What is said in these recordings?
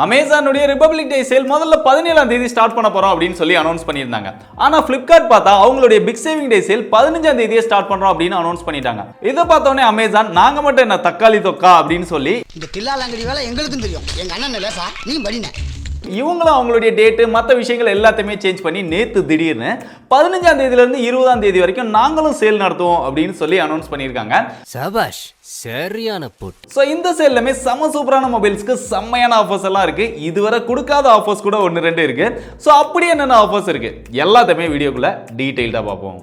அமேசானுடைய republic டே sale முதல்ல 17ஆம் தேதி start பண்ண போறோம் அப்படின்னு சொல்லி அனௌன்ஸ் பண்ணியிருந்தாங்க. ஆனா பிளிப்கார்ட் பார்த்தா அவங்களுடைய பிக் சேவிங் டே சேல் 15ஆம் தேதியே ஸ்டார்ட் பண்றோம் அப்படின்னு அனௌன்ஸ் பண்ணிட்டாங்க. இதை பார்த்தோன்னே அமேசான் நாங்க மட்டும் என்ன தக்காளி தொக்கா அப்படின்னு சொல்லி இந்த தில்லாலங்கடி வேலை எங்களுக்கும் தெரியும், எங்க அண்ணன் இல்ல சார், நீ படின இவங்களும் அவங்களுடைய டேட்டு மற்ற விஷயங்கள் எல்லாத்தையுமே சேஞ்ச் பண்ணி நேற்று திடீர்னு 15ஆம் தேதியிலிருந்து 20ஆம் தேதி வரைக்கும் நாங்களும் சேல் நடத்துவோம் அப்படின்னு சொல்லி அனௌன்ஸ் பண்ணியிருக்காங்க. சபாஷ், சரியான போட். ஸோ இந்த சேல்லுமே செம்ம சூப்பரான மொபைல்ஸ்க்கு செம்மையான ஆஃபர்ஸ் எல்லாம் இருக்கு. இதுவரை கொடுக்காத ஆஃபர்ஸ் கூட 1-2 இருக்கு. ஸோ அப்படி என்னென்ன ஆஃபர்ஸ் இருக்கு எல்லாத்தையுமே வீடியோக்குள்ள டீடைல்டா பார்ப்போம்.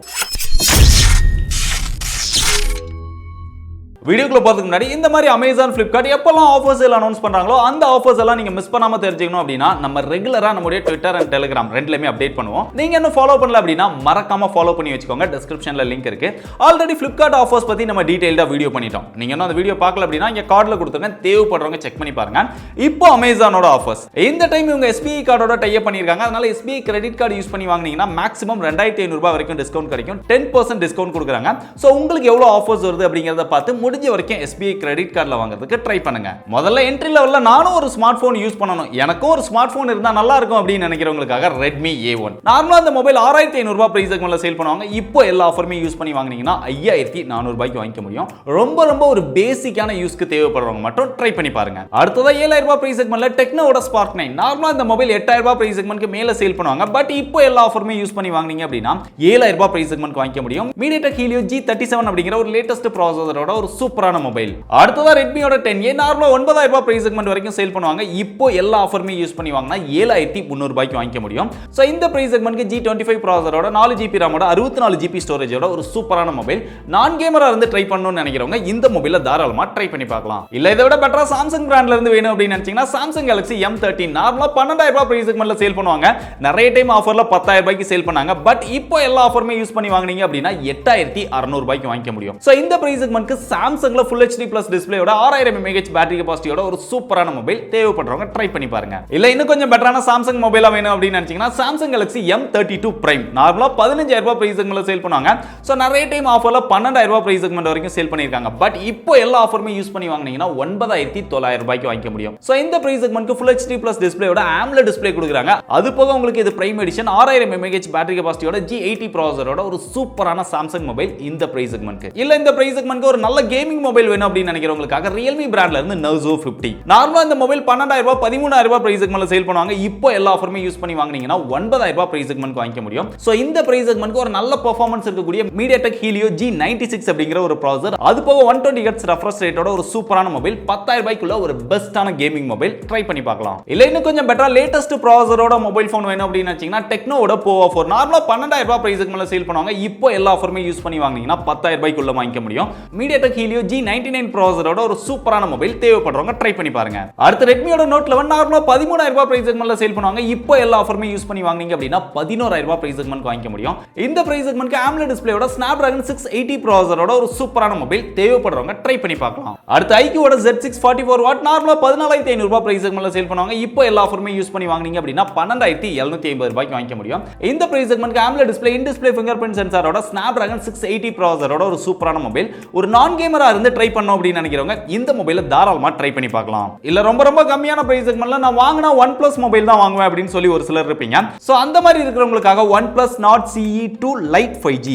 வீடியோக்குள்ள போறதுக்கு முன்னாடி இந்த மாதிரி அமேசான், பிளிப்கார்ட் எப்பெல்லாம் ஆஃபர்ஸ் எல்லாம் அனௌன்ஸ் பண்றாங்களோ அந்த ஆஃபர்ஸ் எல்லாம் நீங்க மிஸ் பண்ணாம தெரிஞ்சுக்கணும் அப்படின்னா நம்ம ரெகுலரா நம்மளுடைய ட்விட்டர் அண்ட் டெலிகிராம் ரெண்டுலயுமே அப்டேட் பண்ணுவோம். நீங்க இன்னும் ஃபாலோ பண்ணல அப்படின்னா மறக்காம ஃபாலோ பண்ணி வச்சுக்கோங்க. டிஸ்கிரிப்ஷன்ல லிங்க் இருக்கு. ஆல்ரெடி பிளிப்கார்ட் ஆஃபர்ஸ் பத்தி நம்ம டீடைல்டா வீடியோ பண்ணிட்டோம். நீங்க இன்னும் அந்த வீடியோ பார்க்கல அப்படின்னா இங்க கார்டுல கொடுத்துருங்க, தேவைப்படுறவங்க செக் பண்ணி பாருங்க. இப்போ அமேசானோட ஆஃபர்ஸ் இந்த டைம் இவங்க SBI கார்டோட டை அப் பண்ணிருக்காங்க. அதனால SBI கிரெடிட் கார்டு யூஸ் பண்ணி வாங்குனீங்கன்னா மேக்ஸிமம் 2500 ரூபாய் வரைக்கும் டிஸ்கவுண்ட் கிடைக்கும். 10% டிஸ்கவுண்ட் கொடுக்குறாங்க. சோ உங்களுக்கு எவ்வளவு ஆஃபர்ஸ் வருது அப்படிங்கறத பார்த்து முடிஞ்ச வரைக்கும் SBI கிரெடிட் கார்டுல வாங்குறதுக்கு ட்ரை பண்ணுங்க. முதல்ல என்ட்ரி லெவல்ல நானும் ஒரு ஸ்மார்ட் போன் யூஸ் பண்ணனும், எனக்கும் ஒரு ஸ்மார்ட் போன் இருந்தா நல்லா இருக்கும் அப்படின்னு நினைக்கிறவங்களுக்காக Redmi A1. நார்மலா இந்த மொபைல் 6500 ரூபாய் பிரைஸ் செக்மென்ட்ல சேல் பண்ணுவாங்க. இப்போ எல்லா ஆஃபருமே யூஸ் பண்ணி வாங்குனீங்கன்னா 5400 ரூபாய்க்கு வாங்கிக்க முடியும். ரொம்ப ஒரு பேசிக்கான யூஸ்க்கு தேவைப்படுறவங்க மட்டும் ட்ரை பண்ணி பாருங்க. அடுத்ததா 7000 ரூபாய் பிரைஸ் செக்மென்ட்ல டெக்னோட ஸ்பார்க் 9. நார்மலா இந்த மொபைல் 8000 ரூபாய் பிரைஸ் செக்மென்ட்க்கு மேல சேல் பண்ணுவாங்க. பட் இப்போ எல்லா ஆஃபருமே யூஸ் பண்ணி வாங்குனீங்க அப்படின்னா 7000 ரூபாய் பிரைஸ் செக்மென்ட்க்கு வாங்கிக்க முடியும். MediaTek Helio G37 அப்படிங்கிற ஒரு லேட்டஸ்ட் ப்ராசஸரோட ஒரு சூப்பரான மொபைல். அடுத்ததா ரெட்மியோட 10A நார்மலா 9000 ரூபாய் பிரைஸ் செக்மென்ட் வரைக்கும் சேல் பண்ணுவாங்க. இப்போ எல்லா ஆஃபருமே யூஸ் பண்ணி வாங்கினா 7300 ரூபாய்க்கு வாங்கிக்க முடியும். சோ இந்த பிரைஸ் செக்மென்ட்க்கு G25 ப்ராசஸரோட 4GB ராமோட 64GB ஸ்டோரேஜோட ஒரு சூப்பரான மொபைல். நான் கேமரா இருந்து ட்ரை பண்ணணும்னு நினைக்கிறவங்க இந்த மொபைலை தாராளமா ட்ரை பண்ணி பார்க்கலாம். இல்ல இதை விட பெட்டரா சாம்சங் பிராண்ட்ல இருந்து வேணும் அப்படின்னு நினைச்சீங்கன்னா Samsung Galaxy M13 நார்மலா 12000 ரூபாய் பிரைஸ் செக்மென்ட்ல சேல் பண்ணுவாங்க. நிறைய டைம் ஆஃபர்ல 10000 ரூபாய்க்கு சேல் பண்ணாங்க. பட் இப்போ எல்லா ஆஃபருமே யூஸ் பண்ணி வாங்குனீங்க அப்படின்னா 8600 ரூபாய்க்கு வாங்கிக்க முடியும். சோ இந்த பிரைஸ் செக்மென்ட்க்கு Samsungல Full HD Plus டிஸ்ப்ளேயோட 6000 mAh பேட்டரி கெபாசிட்டியோட ஒரு சூப்பரான மொபைல் தேவைப்படுறவங்க ட்ரை பண்ணி பாருங்க. இல்ல இன்னும் கொஞ்சம் பெட்டரான Samsung மொபைலா வேணும் அப்படின்னு நினைச்சீங்கன்னா Samsung Galaxy M32 Prime நார்மலா 15000 ரூபாய் பிரைஸ் செக்மென்ட்ல சேல் பண்ணுவாங்க. சோ நிறைய டைம் ஆஃபர்ல 12000 ரூபாய் பிரைஸ் செக்மென்ட் வரைக்கும் சேல் பண்ணிருக்காங்க. பட் இப்போ எல்லா ஆஃபருமே யூஸ் பண்ணி வாங்குனீங்கன்னா 9900 ரூபாய்க்கு வாங்கிக்க முடியும். சோ இந்த பிரைஸ் செக்மென்ட்க்கு Full HD Plus டிஸ்ப்ளேயோட AMOLED டிஸ்ப்ளே கொடுக்குறாங்க. அது போக உங்களுக்கு இது பிரைம் எடிஷன் 6000 mAh பேட்டரி கெபாசிட்டியோட G80 ப்ராசஸரோட ஒரு சூப்பரான Samsung மொபைல் இந்த பிரைஸ் செக்மென்ட்க்கு. இல்ல இந்த பிரைஸ் செக்மென்ட்க்கு ஒரு நல்ல கேமிங் மொபைல் வேணும் அப்படின்னு நினைக்கிறவங்களுக்காக Realme பிராண்ட்ல இருந்து Narzo 50. நார்மலா இந்த மொபைல் 12000 ரூபாய் 13000 ரூபாய் பிரைஸ் செக்மென்ட்ல சேல் பண்ணுவாங்க. இப்போ எல்லா ஆஃபருமே யூஸ் பண்ணி வாங்குனீங்கன்னா 9000 ரூபாய் பிரைஸ் செக்மென்ட்க்கு வாங்கிக்க முடியும். சோ இந்த பிரைஸ் செக்மென்ட்க்கு ஒரு நல்ல பெர்ஃபார்மன்ஸ் இருக்கக்கூடிய MediaTek Helio G96 அப்படிங்கிற ஒரு ப்ராசஸர், அது போக 120 Hz ரெஃப்ரெஷ் ரேட்டோட ஒரு சூப்பரான மொபைல் 10000 ரூபாய்க்குள்ள ஒரு பெஸ்டான கேமிங் மொபைல் ட்ரை பண்ணி பார்க்கலாம். இல்ல இன்னும் கொஞ்சம் பெட்டரா லேட்டஸ்ட் ப்ராசஸரோட மொபைல் போன் வேணும் அப்படின்னு நினைச்சீங்கன்னா டெக்னோட Povo 4 நார்மலா 12000 ரூபாய் பிரைஸ் செக்மென்ட்ல சேல் பண்ணுவாங்க. இப்போ எல்லா ஆஃபருமே யூஸ் பண்ணி வாங்குனீங்கன்னா 10000 ரூபாய்க்குள்ள வாங்கிக்க முடியும். MediaTek Helio G99 ப்ராசஸரோட ஒரு சூப்பரான மொபைல் தேவைப்படுறவங்க ட்ரை பண்ணி பாருங்க. அடுத்து ரெட்மியோட Note 11 நார்மலா 13000 ரூபாய் பிரைஸ் செக்மென்ட்ல சேல் பண்ணுவாங்க. இப்போ எல்லா ஆஃபருமே யூஸ் பண்ணி வாங்குனீங்க அப்படின்னா 11000 ரூபாய் பிரைஸ் செக்மென்ட்க்கு வாங்கிக்க முடியும். இந்த பிரைஸ் செக்மென்ட்க்கு AMOLED டிஸ்ப்ளேயோட Snapdragon 680 ப்ராசஸரோட ஒரு சூப்பரான மொபைல் தேவைப்படுறவங்க ட்ரை பண்ணி பார்க்கலாம். அடுத்து iQOட Z6 44W நார்மலா 14500 ரூபாய் பிரைஸ் செக்மென்ட்ல சேல் பண்ணுவாங்க. இப்போ எல்லா ஆஃபருமே யூஸ் பண்ணி வாங்குனீங்க அப்படின்னா 12750 ரூபாய்க்கு வாங்கிக்க முடியும். இந்த பிரைஸ் செக்மென்ட்க்கு AMOLED display in display fingerprint சென்சாரோட Snapdragon 680 ப்ராசஸரோட ஒரு சூப்பரான மொபைல். ஒரு நான் கேமரா இருந்து ட்ரை பண்ணனும் அப்படின்னு நினைக்கிறவங்க இந்த மொபைலை தாராளமா ட்ரை பண்ணி பார்க்கலாம். இல்ல ரொம்ப கம்மியான பிரைஸ் செக்மென்ட்ல நான் வாங்குனா OnePlus மொபைல் தான் வாங்குவேன் அப்படின்னு சொல்லி ஒரு சிலர் இருப்பீங்க. சோ அந்த மாதிரி இருக்கிறவங்களுக்காக OnePlus Nord CE2 Lite 5G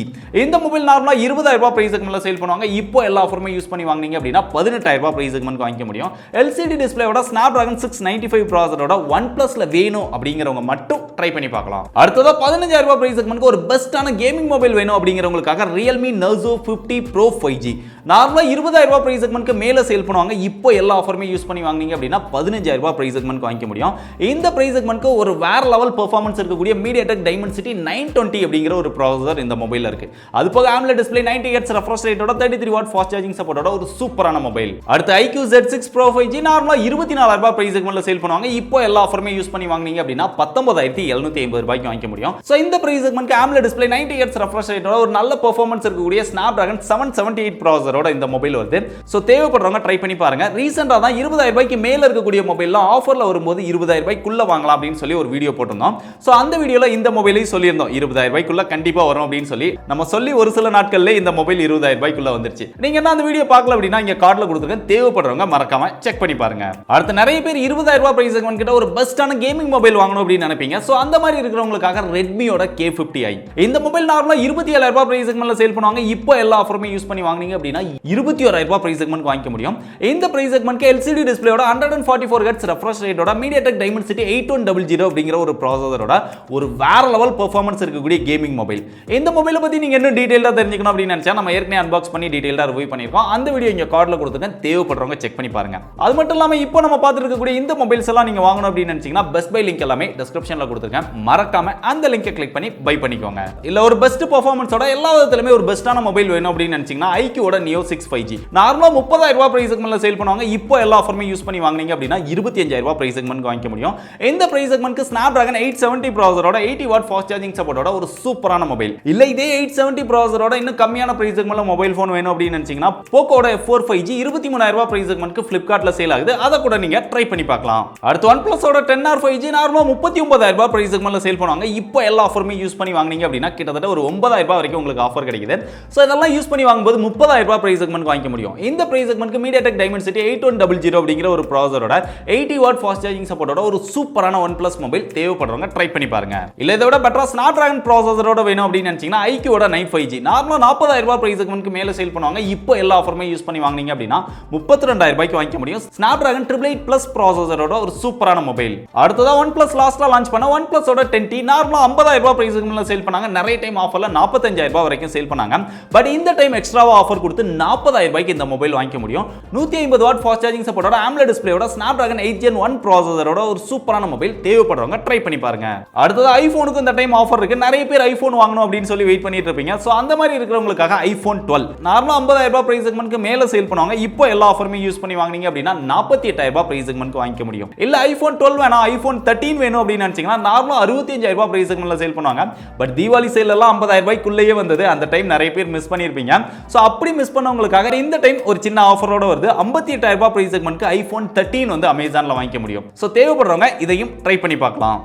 இந்த மொபைல் நார்மலா 20000 ரூபாய் பிரைஸ் செக்மென்ட்ல சேல் பண்ணுவாங்க. இப்போ எல்லா ஆஃபருமே யூஸ் பண்ணி வாங்குனீங்க அப்படின்னா 18000 ரூபாய் பிரைஸ் செக்மென்ட்க்கு வாங்கிக்க முடியும். LCD டிஸ்ப்ளேயோட Snapdragon 695 ப்ராசஸரோட OnePlusல வேணும் அப்படிங்கிறவங்க மட்டும் ட்ரை பண்ணி பார்க்கலாம். அடுத்ததா 15000 ரூபாய் பிரைஸ் செக்மென்ட்க்கு ஒரு பெஸ்டான கேமிங் மொபைல் வேணும் அப்படிங்கிறவங்களுக்காக Realme Narzo 50 Pro 5G நார்மலா 20000 ரூபாய் பிரைஸ் செக்மென்ட்க்கு மேல சேல் பண்ணுவாங்க. இப்போ எல்லா ஆஃபருமே யூஸ் பண்ணி வாங்குனீங்க அப்படின்னா 15000 ரூபாய் பிரைஸ் செக்மென்ட்க்கு வாங்கிக்க முடியும். இந்த பிரைஸ் செக்மென்ட்க்கு ஒரு வேற லெவல் பெர்ஃபார்மன்ஸ் இருக்கக்கூடிய MediaTek Dimensity 920 அப்படிங்கிற ஒரு ப்ராசஸர் இந்த மொபைல்ல இருக்கு. அது போக AMOLED டிஸ்ப்ளே 90 Hz ரெஃப்ரெஷ் ரேட்டோட 33W ஃபாஸ்ட் சார்ஜிங் சப்போர்ட்டோட ஒரு சூப்பரான மொபைல். அடுத்து iQ Z6 Pro 5G நார்மலா 24000 ரூபாய் பிரைஸ் செக்மென்ட்ல சேல் பண்ணுவாங்க. இப்போ எல்லா ஆஃபருமே யூஸ் பண்ணி வாங்குனீங்க அப்படின்னா 19750 ரூபாய்க்கு வாங்கிக்க முடியும். சோ இந்த பிரைஸ் செக்மென்ட்க்கு AMOLED டிஸ்ப்ளே 90 Hz ரெஃப்ரெஷ் ரேட்டோட ஒரு நல்ல பெர்ஃபார்மன்ஸ் இருக்கக்கூடிய Snapdragon 778 ப்ராசஸரோட இந்த மொபைல் வருது. ஸோ தேவைப்படுறவங்க ட்ரை பண்ணி பாருங்க. ரீசெண்டாக தான் 20,000 ரூபாய்க்கு மேல இருக்கக்கூடிய மொபைல்லாம் ஆஃபர்ல வரும்போது 20,000 ரூபாய்க்குள்ள வாங்கலாம் அப்படின்னு சொல்லி ஒரு வீடியோ போட்டிருந்தோம். ஸோ அந்த வீடியோல இந்த மொபைலையும் சொல்லியிருந்தோம் 20,000 ரூபாய்க்குள்ள கண்டிப்பா வரும் அப்படின்னு சொல்லி. நம்ம சொல்லி ஒரு சில நாட்கள்ல இந்த மொபைல் 20,000 ரூபாய்க்குள்ள வந்துருச்சு. நீங்க என்ன அந்த வீடியோ பார்க்கல அப்படின்னா இங்க கார்டுல கொடுத்துருக்கேன், தேவைப்படுறவங்க மறக்காம செக் பண்ணி பாருங்க. அடுத்து நிறைய பேர் 20,000 ரூபாய் பிரைஸ் செக்மெண்ட் கிட்ட ஒரு பெஸ்டான கேமிங் மொபைல் வாங்கணும் அப்படின்னு நினைப்பீங்க. ஸோ அந்த மாதிரி இருக்கிறவங்களுக்காக ரெட்மியோட K50i இந்த மொபைல் நார்மலா 27,000 ரூபாய் பிரைஸ் செக்மெண்ட்ல சேல் பண்ணுவாங்க. இப்போ எல்லா ஆஃபருமே யூஸ் பண்ணி வாங்குனீங்க அப்படின்னா 21,000 ரூபாய் பிரைஸ் செக்மெண்ட் வாங்கிக்க முடியும். இந்த பிரைஸ் செக்மெண்ட்க்கு LCD டிஸ்ப்ளேயோட 144 Hz ரெஃப்ரெஷ் ரேட்டோட MediaTek Dimensity 8100 அப்படிங்கிற ஒரு ப்ராசஸரோட ஒரு வேற லெவல் பெர்ஃபார்மன்ஸ் இருக்கக்கூடிய கேமிங் மொபைல். இந்த மொபைலை பத்தி நீங்க இன்னும் டீடைலா தெரிஞ்சுக்கணும் அப்படின்னு நினைச்சா நம்ம ஏற்கனவே அன்பாக்ஸ் பண்ணி டீடைலா ரிவ்யூ பண்ணிருக்கோம். அந்த வீடியோ இங்க கார்டுல கொடுத்துருக்கேன், தேவைப்படுறவங்க செக் பண்ணி பாருங்க. அது மட்டும் இல்லாம இப்போ நம்ம பார்த்துட்டு இருக்கக்கூடிய இந்த மொபைல்ஸ் எல்லாம் நீங்க வாங்கணும் அப்படின்னு நினைச்சீங்கன்னா பெஸ்ட் பை லிங்க் எல்லாமே டிஸ்கிரிப்ஷன்ல கொடுத்துருக்கேன், மறக்காம அந்த லிங்கை கிளிக் பண்ணி பை பண்ணிக்கோங்க. இல்ல ஒரு பெஸ்ட் பெர்ஃபார்மன்ஸோட எல்லா விதத்திலுமே ஒரு பெஸ்டான மொபைல் வேணும் அப்படின்னு நினைச்சீங்கன்னா IQோட Neo 6 5G நார்மலா 30,000 ரூபாய் பிரைஸ் செக்மெண்ட்ல சேல் பண்ணுவாங்க. இப்போ எல்லா ஆஃபருமே யூஸ் பண்ணி வாங்குனீங்க அப்படின்னா 25,000 ரூபாய் பிரைஸ் செக்மெண்ட் வாங்கிக்க முடியும். இந்த பிரைஸ் செக்மெண்ட்க்கு Snapdragon 870 ப்ராசஸரோட 80 வாட் ஃபாஸ்ட் சார்ஜிங் சப்போர்ட்டோட ஒரு சூப்பரான மொபைல். இல்ல இதே 870 ப்ராசஸரோட இன்னும் கம்மியான பிரைஸ் செக்மெண்ட்ல மொபைல் ஃபோன் வேணும் அப்படின்னு நினைச்சீங்கன்னா Pocoட F4 5G 23,000 ரூபாய் பிரைஸ் செக்மெண்ட்க்கு Flipkartல சேல் ஆகுது. அத கூட நீங்க ட்ரை பண்ணி பார்க்கலாம். அடுத்து OnePlusோட 10R 5G நார்மலா 39,000 ரூபாய் பிரைஸ் செக்மெண்ட்ல சேல் பண்ணுவாங்க. இப்போ எல்லா ஆஃபருமே யூஸ் பண்ணி வாங்குனீங்க அப்படின்னா கிட்டத்தட்ட ஒரு 9,000 ரூபாய் வரைக்கும் உங்களுக்கு ஆஃபர் கிடைக்குது. சோ இதெல்லாம் யூஸ் பண்ணி வாங்கும்போது 30,000 ரூபாய் பிரைஸ் செக்மெண்ட் வாங்கிக்க முடியும். இந்த பிரைஸ் செக்மெண்ட்க்கு MediaTek Dimensity 8100 அப்படிங்கிற ஒரு ப்ராசஸரோட 80 வாட் ஃபாஸ்ட் சார்ஜிங் சப்போர்ட்டோட ஒரு சூப்பரான OnePlus மொபைல் தேவைப்படுறவங்க ட்ரை பண்ணி பாருங்க. இல்ல இதை விட பெட்டரா Snapdragon ப்ராசஸரோட வேணும் அப்படின்னு நினைச்சீங்கன்னா IQோட 9 5G நார்மலா 40,000 ரூபாய் பிரைஸ் செக்மெண்ட்க்கு மேல சேல் பண்ணுவாங்க. இப்போ எல்லா ஆஃபருமே யூஸ் பண்ணி வாங்குனீங்க அப்படின்னா 32,000 ரூபாய்க்கு வாங்கிக்க முடியும். Snapdragon 888 Plus ப்ராசஸரோட ஒரு சூப்பரான மொபைல். அடுத்ததா OnePlus லாஸ்டா லான்ச் பண்ண OnePlusோட 10T நார்மலா 50,000 ரூபாய் பிரைஸ் செக்மெண்ட்ல சேல் பண்ணாங்க. நிறைய டைம் ஆஃபர்ல 45,000 ரூபாய் வரைக்கும் சேல் பண்ணாங்க. பட் இந்த டைம் எக்ஸ்ட்ராவா ஆஃபர் கொடுத்து 40,000 ரூபாய்க்கு இந்த மொபைல் வாங்கிக்க முடியும். 150 வாட் ஃபாஸ்ட் சார்ஜிங் சப்போர்ட்டோட AMOLED டிஸ்ப்ளேயோட Snapdragon 8 Gen 1 ப்ராசஸரோட ஒரு சூப்பரான மொபைல் தேவைப்படுறவங்க ட்ரை பண்ணி பாருங்க. அடுத்தது ஐபோனுக்கு இந்த டைம் ஆஃபர் இருக்கு. நிறைய பேர் ஐபோன் வாங்கணும் அப்படின்னு சொல்லி வெயிட் பண்ணிட்டு இருப்பீங்க. சோ அந்த மாதிரி இருக்கிறவங்களுக்காக iPhone 12 நார்மலா 50,000 ரூபாய் பிரைஸ் செக்மெண்ட்க்கு மேல சேல் பண்ணுவாங்க. இப்போ எல்லா ஆஃபருமே யூஸ் பண்ணி வாங்குனீங்க அப்படின்னா 48,000 ரூபாய் பிரைஸ் செக்மெண்ட்க்கு வாங்கிக்க முடியும். இல்ல iPhone 12 வேணாம் iPhone 13 வேணும் அப்படின்னு நினைச்சீங்கன்னா நார்மலா 65,000 ரூபாய் பிரைஸ் செக்மெண்ட்ல சேல் பண்ணுவாங்க. பட் தீபாவளி சேல் எல்லாம் 50,000 ரூபாய்க்குள்ளேயே வந்தது. அந்த டைம் நிறைய பேர் மிஸ் பண்ணிருப்பீங்க. சோ அப்படி மிஸ் பண்ணவங்களுக்காக இந்த டைம் ஒரு சின்ன ஆஃபரோட வருது. 58,000 ரூபாய் பிரைஸ் செக்மெண்ட்க்கு iPhone 13 வந்து அமேசான்ல வாங்கிக்க முடியும். சோ தேவைப்படுறவங்க இதையும் ட்ரை பண்ணி பார்க்கலாம்.